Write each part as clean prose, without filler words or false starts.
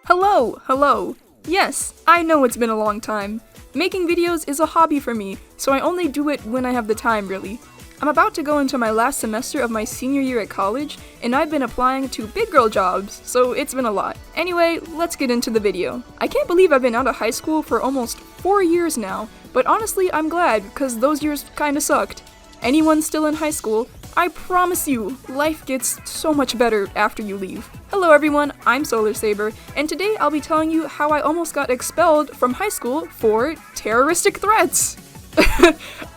Hello. Yes, I know it's been a long time. Making videos is a hobby for me, so I only do it when I have the time, really. I'm about to go into my last semester of my senior year at college, and I've been applying to big girl jobs, so it's been a lot. Anyway, let's get into the video. I can't believe I've been out of high school for almost 4 years now, but honestly, I'm glad, because those years kinda sucked. Anyone still in high school, I promise you, life gets so much better after you leave. Hello everyone, I'm Solarsaber, and today I'll be telling you how I almost got expelled from high school for terroristic threats.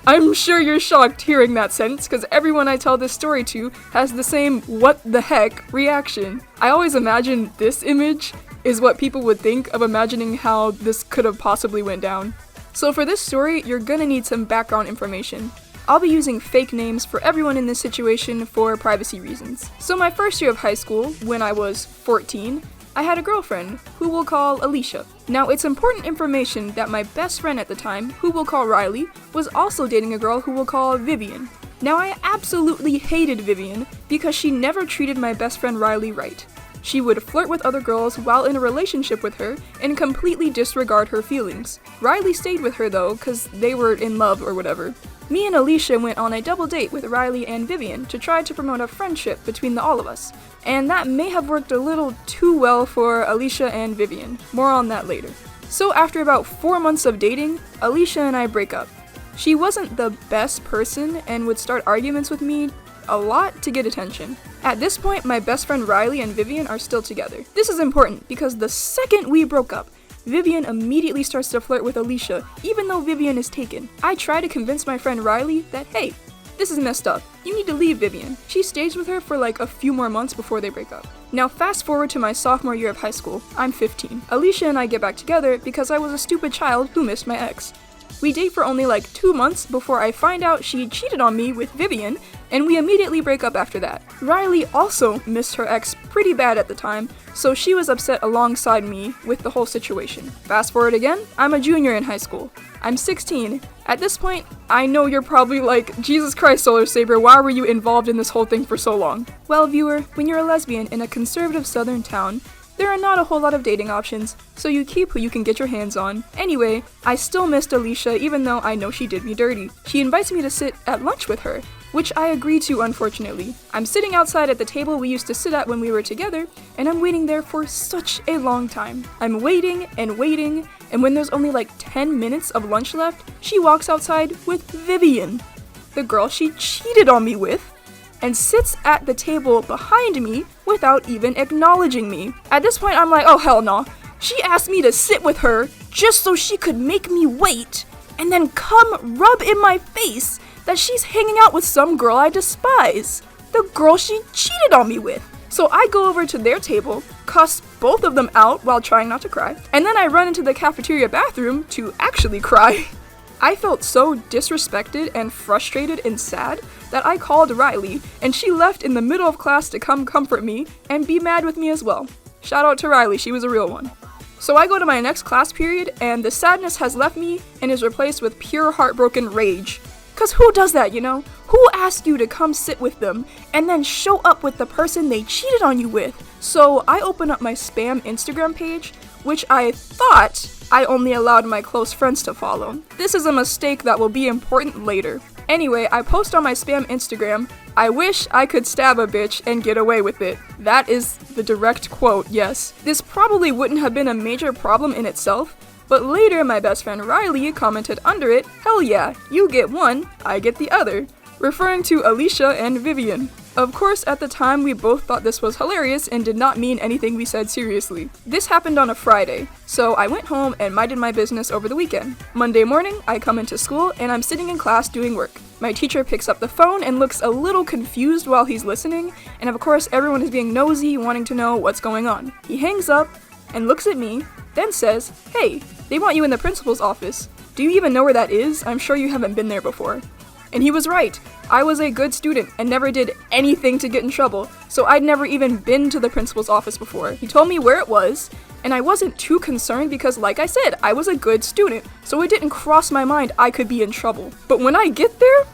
I'm sure you're shocked hearing that sentence, because everyone I tell this story to has the same what the heck reaction. I always imagine this image is what people would think of imagining how this could have possibly went down. So for this story, you're gonna need some background information. I'll be using fake names for everyone in this situation for privacy reasons. So my first year of high school, when I was 14, I had a girlfriend, who we'll call Alicia. Now it's important information that my best friend at the time, who we'll call Riley, was also dating a girl who we'll call Vivian. Now I absolutely hated Vivian because she never treated my best friend Riley right. She would flirt with other girls while in a relationship with her and completely disregard her feelings. Riley stayed with her though, cause they were in love or whatever. Me and Alicia went on a double date with Riley and Vivian to try to promote a friendship between all of us, and that may have worked a little too well for Alicia and Vivian. More on that later. So after about 4 months of dating, Alicia and I break up. She wasn't the best person and would start arguments with me a lot to get attention. At this point, my best friend Riley and Vivian are still together. This is important because the second we broke up, Vivian immediately starts to flirt with Alicia, even though Vivian is taken. I try to convince my friend Riley that, hey, this is messed up. You need to leave Vivian. She stays with her for like a few more months before they break up. Now fast forward to my sophomore year of high school. I'm 15. Alicia and I get back together because I was a stupid child who missed my ex. We date for only like 2 months before I find out she cheated on me with Vivian, and we immediately break up after that. Riley also missed her ex pretty bad at the time, so she was upset alongside me with the whole situation. Fast forward again, I'm a junior in high school. I'm 16. At this point, I know you're probably like, Jesus Christ, Solarsaber, why were you involved in this whole thing for so long? Well, viewer, when you're a lesbian in a conservative southern town, there are not a whole lot of dating options, so you keep who you can get your hands on. Anyway, I still missed Alicia even though I know she did me dirty. She invites me to sit at lunch with her, which I agree to unfortunately. I'm sitting outside at the table we used to sit at when we were together, and I'm waiting there for such a long time. I'm waiting, and when there's only like 10 minutes of lunch left, she walks outside with Vivian, the girl she cheated on me with, and sits at the table behind me without even acknowledging me. At this point, I'm like, oh hell no. She asked me to sit with her just so she could make me wait, and then come rub in my face that she's hanging out with some girl I despise. The girl she cheated on me with. So I go over to their table, cuss both of them out while trying not to cry, and then I run into the cafeteria bathroom to actually cry. I felt so disrespected and frustrated and sad that I called Riley, and she left in the middle of class to come comfort me and be mad with me as well. Shout out to Riley, she was a real one. So I go to my next class period, and the sadness has left me and is replaced with pure heartbroken rage. Cause who does that, you know? Who asked you to come sit with them and then show up with the person they cheated on you with? So I open up my spam Instagram page, which I thought I only allowed my close friends to follow. This is a mistake that will be important later. Anyway, I post on my spam Instagram, I wish I could stab a bitch and get away with it. That is the direct quote, yes. This probably wouldn't have been a major problem in itself, but later my best friend Riley commented under it, hell yeah, you get one, I get the other, referring to Alicia and Vivian. Of course, at the time, we both thought this was hilarious and did not mean anything we said seriously. This happened on a Friday, so I went home and minded my business over the weekend. Monday morning, I come into school and I'm sitting in class doing work. My teacher picks up the phone and looks a little confused while he's listening, and of course everyone is being nosy, wanting to know what's going on. He hangs up and looks at me, then says, hey, they want you in the principal's office. Do you even know where that is? I'm sure you haven't been there before. And he was right. I was a good student and never did anything to get in trouble, so I'd never even been to the principal's office before. He told me where it was, and I wasn't too concerned because, like I said, I was a good student, so it didn't cross my mind I could be in trouble. But when I get there,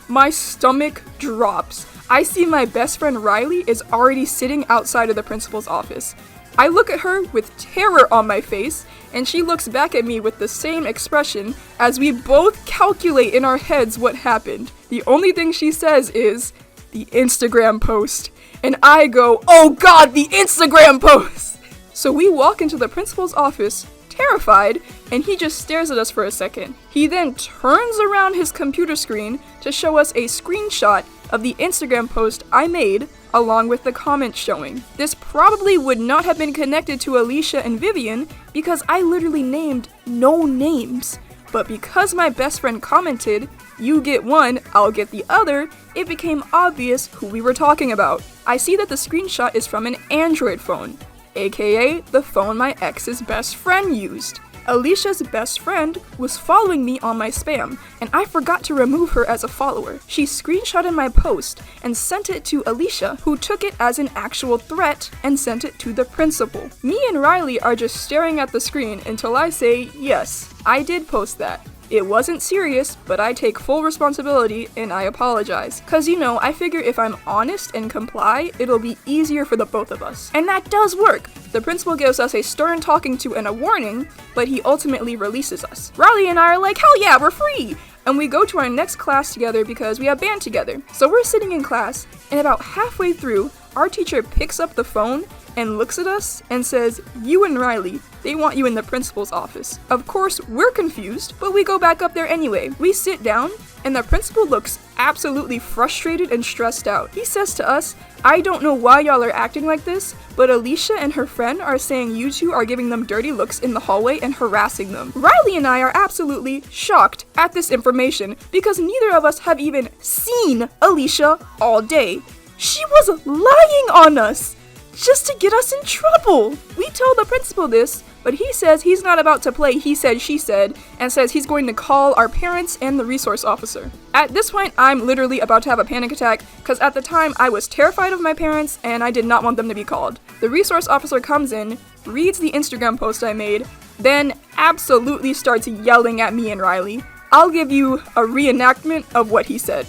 my stomach drops. I see my best friend Riley is already sitting outside of the principal's office. I look at her with terror on my face, and she looks back at me with the same expression as we both calculate in our heads what happened. The only thing she says is, "The Instagram post." And I go, "Oh God, the Instagram post!" So we walk into the principal's office, terrified, and he just stares at us for a second. He then turns around his computer screen to show us a screenshot of the Instagram post I made, along with the comments showing. This probably would not have been connected to Alicia and Vivian because I literally named no names. But because my best friend commented, "You get one, I'll get the other," it became obvious who we were talking about. I see that the screenshot is from an Android phone, aka the phone my ex's best friend used. Alicia's best friend was following me on my spam, and I forgot to remove her as a follower. She screenshotted my post and sent it to Alicia, who took it as an actual threat and sent it to the principal. Me and Riley are just staring at the screen until I say, "Yes, I did post that. It wasn't serious, but I take full responsibility and I apologize. Cause I figure if I'm honest and comply, it'll be easier for the both of us." And that does work. The principal gives us a stern talking to and a warning, but he ultimately releases us. Riley and I are like, "Hell yeah, we're free!" And we go to our next class together because we have band together. So we're sitting in class, and about halfway through, our teacher picks up the phone and looks at us and says, "You and Riley, they want you in the principal's office." Of course, we're confused, but we go back up there anyway. We sit down, and the principal looks absolutely frustrated and stressed out. He says to us, "I don't know why y'all are acting like this, but Alicia and her friend are saying you two are giving them dirty looks in the hallway and harassing them." Riley and I are absolutely shocked at this information because neither of us have even seen Alicia all day. She was lying on us just to get us in trouble. We tell the principal this, but he says he's not about to play he said, she said, and says he's going to call our parents and the resource officer. At this point, I'm literally about to have a panic attack, because at the time I was terrified of my parents and I did not want them to be called. The resource officer comes in, reads the Instagram post I made, then absolutely starts yelling at me and Riley. I'll give you a reenactment of what he said.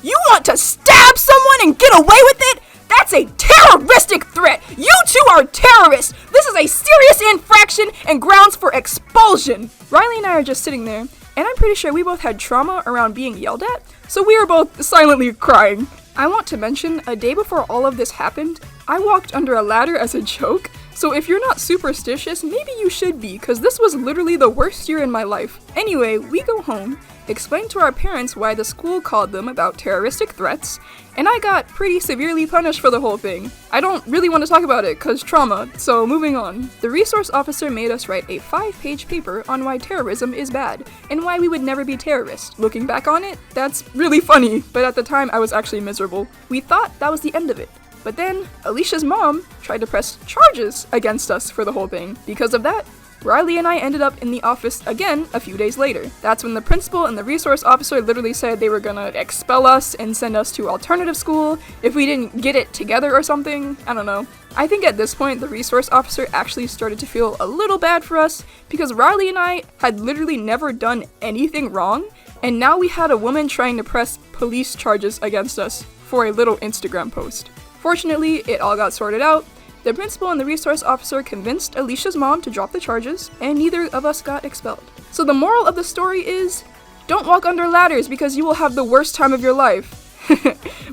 "You want to stab someone and get away with it? That's a terroristic threat! You two are terrorists! This is a serious infraction and grounds for expulsion!" Riley and I are just sitting there, and I'm pretty sure we both had trauma around being yelled at, so we are both silently crying. I want to mention, a day before all of this happened, I walked under a ladder as a joke, so if you're not superstitious, maybe you should be, because this was literally the worst year in my life. Anyway, we go home, explain to our parents why the school called them about terroristic threats, and I got pretty severely punished for the whole thing. I don't really want to talk about it, cause trauma, so moving on. The resource officer made us write a 5-page paper on why terrorism is bad, and why we would never be terrorists. Looking back on it, that's really funny, but at the time I was actually miserable. We thought that was the end of it. But then, Alicia's mom tried to press charges against us for the whole thing. Because of that, Riley and I ended up in the office again a few days later. That's when the principal and the resource officer literally said they were gonna expel us and send us to alternative school if we didn't get it together or something. I don't know. I think at this point the resource officer actually started to feel a little bad for us because Riley and I had literally never done anything wrong, and now we had a woman trying to press police charges against us for a little Instagram post. Fortunately, it all got sorted out. The principal and the resource officer convinced Alicia's mom to drop the charges, and neither of us got expelled. So the moral of the story is, don't walk under ladders because you will have the worst time of your life.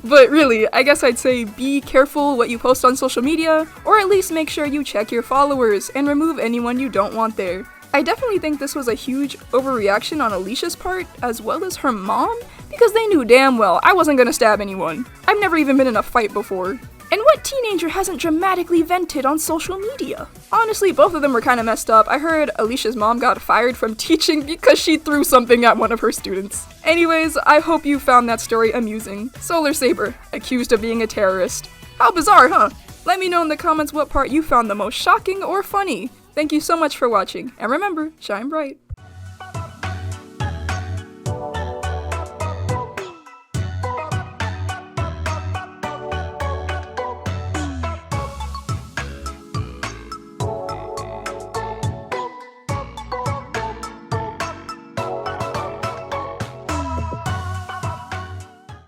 But really, I guess I'd say be careful what you post on social media, or at least make sure you check your followers and remove anyone you don't want there. I definitely think this was a huge overreaction on Alicia's part, as well as her mom, because they knew damn well I wasn't gonna stab anyone. I've never even been in a fight before. And what teenager hasn't dramatically vented on social media? Honestly, both of them were kind of messed up. I heard Alicia's mom got fired from teaching because she threw something at one of her students. Anyways, I hope you found that story amusing. Solarsaber, accused of being a terrorist. How bizarre, huh? Let me know in the comments what part you found the most shocking or funny. Thank you so much for watching, and remember, shine bright.